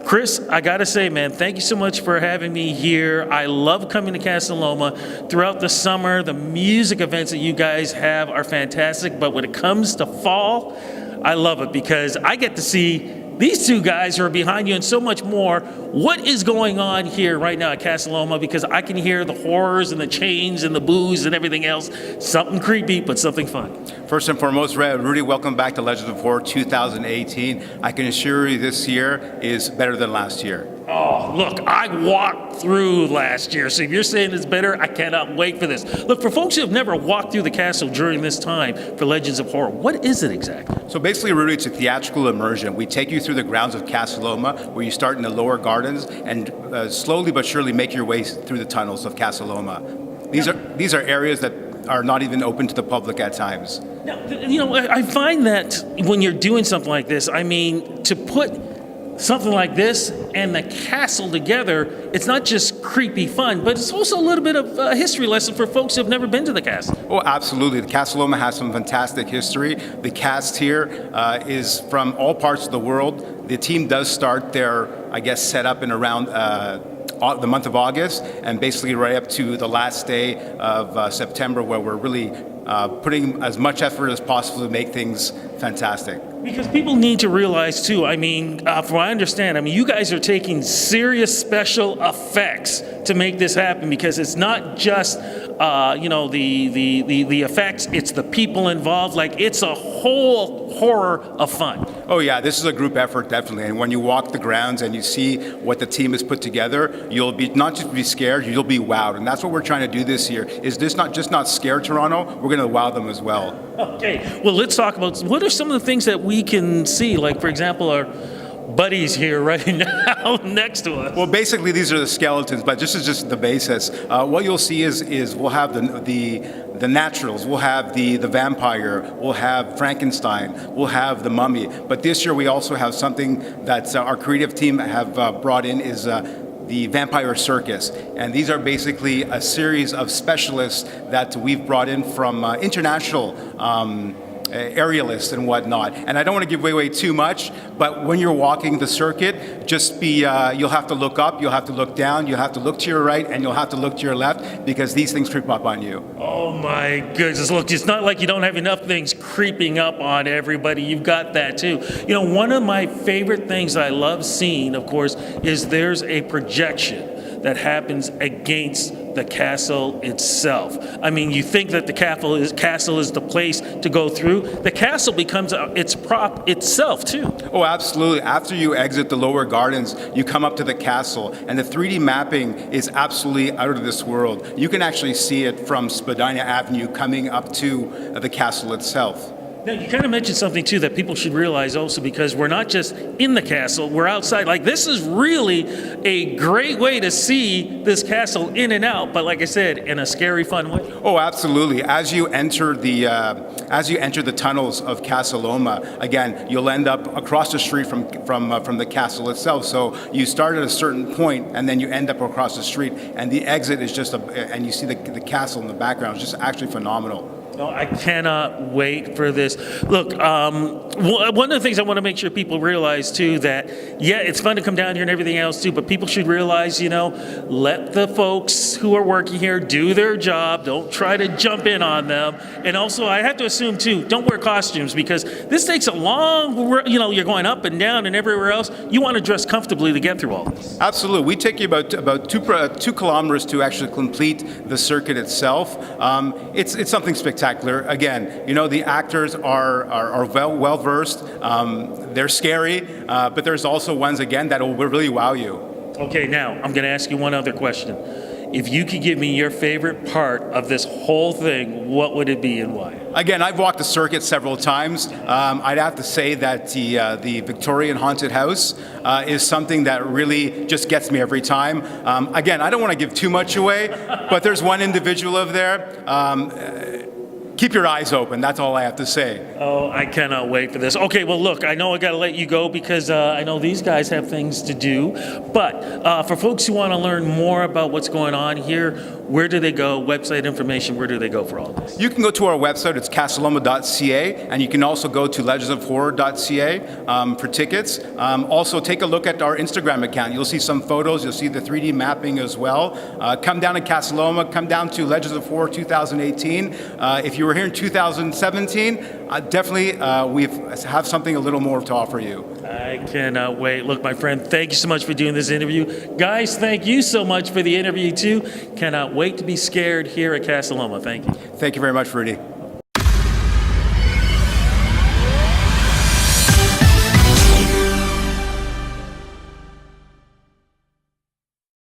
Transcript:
Chris, I got to say, man, thank you so much for having me here. I love coming to Casa Loma. Throughout the summer, the music events that you guys have are fantastic, but when it comes to fall, I love it because I get to see these two guys who are behind you and so much more. What is going on here right now at Casa Loma? Because I can hear the horrors and the chains and the booze and everything else. Something creepy, but something fun. First and foremost, Rudy, welcome back to Legends of Horror 2018. I can assure you this year is better than last year. Oh, look, I walked through last year, so if you're saying it's better, I cannot wait for this. Look, for folks who have never walked through the castle during this time for Legends of Horror, what is it exactly? So basically, Rudy, it's a theatrical immersion. We take you through the grounds of Casa Loma, where you start in the lower gardens and slowly but surely make your way through the tunnels of Casa Loma. These are areas that are not even open to the public at times. Now, I find that when you're doing something like this, I mean, to put something like this and the castle together, it's not just creepy fun, but it's also a little bit of a history lesson for folks who have never been to the castle. Oh, absolutely. The Casa Loma has some fantastic history. The cast here is from all parts of the world. The team does start their, set up in around the month of August, and basically right up to the last day of September, where we're really putting as much effort as possible to make things fantastic. Because people need to realize too, from what I understand, you guys are taking serious special effects to make this happen, because it's not just the effects, it's the people involved. Like, it's a whole horror of fun. Oh yeah, this is a group effort, definitely. And when you walk the grounds and you see what the team has put together, you'll be not just be scared, you'll be wowed. And that's what we're trying to do this year. Is this not scare Toronto? We're going to wow them as well. Okay, well, let's talk about what are some of the things that we can see. Like, for example, our buddies here right now next to us. Well, basically these are the skeletons, but this is just the basis. What you'll see is we'll have the naturals, we'll have the vampire, we'll have Frankenstein, we'll have the mummy. But this year we also have something that our creative team have brought in is the Vampire Circus. And these are basically a series of specialists that we've brought in from international aerialists and whatnot. And I don't want to give away too much, but when you're walking the circuit, just be, you'll have to look up, you'll have to look down, you'll have to look to your right, and you'll have to look to your left, because these things creep up on you. Oh my goodness, look, it's not like you don't have enough things creeping up on everybody. You've got that too. One of my favorite things I love seeing, of course, is there's a projection that happens against the castle itself. You think that the castle is the place to go through. The castle becomes its prop itself too. Oh, absolutely. After you exit the lower gardens, you come up to the castle, and the 3D mapping is absolutely out of this world. You can actually see it from Spadina Avenue coming up to the castle itself. Now, you kind of mentioned something, too, that people should realize also, because we're not just in the castle, we're outside. Like, this is really a great way to see this castle in and out, but like I said, in a scary, fun way. Oh, absolutely. As you enter the tunnels of Casa Loma, again, you'll end up across the street from the castle itself. So you start at a certain point, and then you end up across the street, and the exit is just and you see the castle in the background. It's just actually phenomenal. No, I cannot wait for this. Look, one of the things I want to make sure people realize, too, that, yeah, it's fun to come down here and everything else, too, but people should realize, let the folks who are working here do their job. Don't try to jump in on them. And also, I have to assume, too, don't wear costumes, because this takes a long, you're going up and down and everywhere else. You want to dress comfortably to get through all this. Absolutely. We take you about 2 kilometers to actually complete the circuit itself. It's something spectacular. Again, the actors are well versed. They're scary, but there's also ones, again, that will really wow you. Okay, now I'm going to ask you one other question. If you could give me your favorite part of this whole thing, what would it be and why? Again, I've walked the circuit several times. I'd have to say that the Victorian Haunted House is something that really just gets me every time. Again, I don't want to give too much away, but there's one individual over there. keep your eyes open. That's all I have to say. Oh, I cannot wait for this. Okay, well, look, I know I got to let you go because I know these guys have things to do. But for folks who want to learn more about what's going on here, where do they go? Website information, where do they go for all this? You can go to our website. It's casaloma.ca, and you can also go to legendsofhorror.ca for tickets. Also, take a look at our Instagram account. You'll see some photos. You'll see the 3D mapping as well. Come down to Casa Loma. Come down to Legends of Horror 2018. If you were here in 2017, definitely we have something a little more to offer you. I cannot wait. Look, my friend, thank you so much for doing this interview. Guys, thank you so much for the interview, too. Cannot wait to be scared here at Casa Loma. Thank you. Thank you very much, Rudy.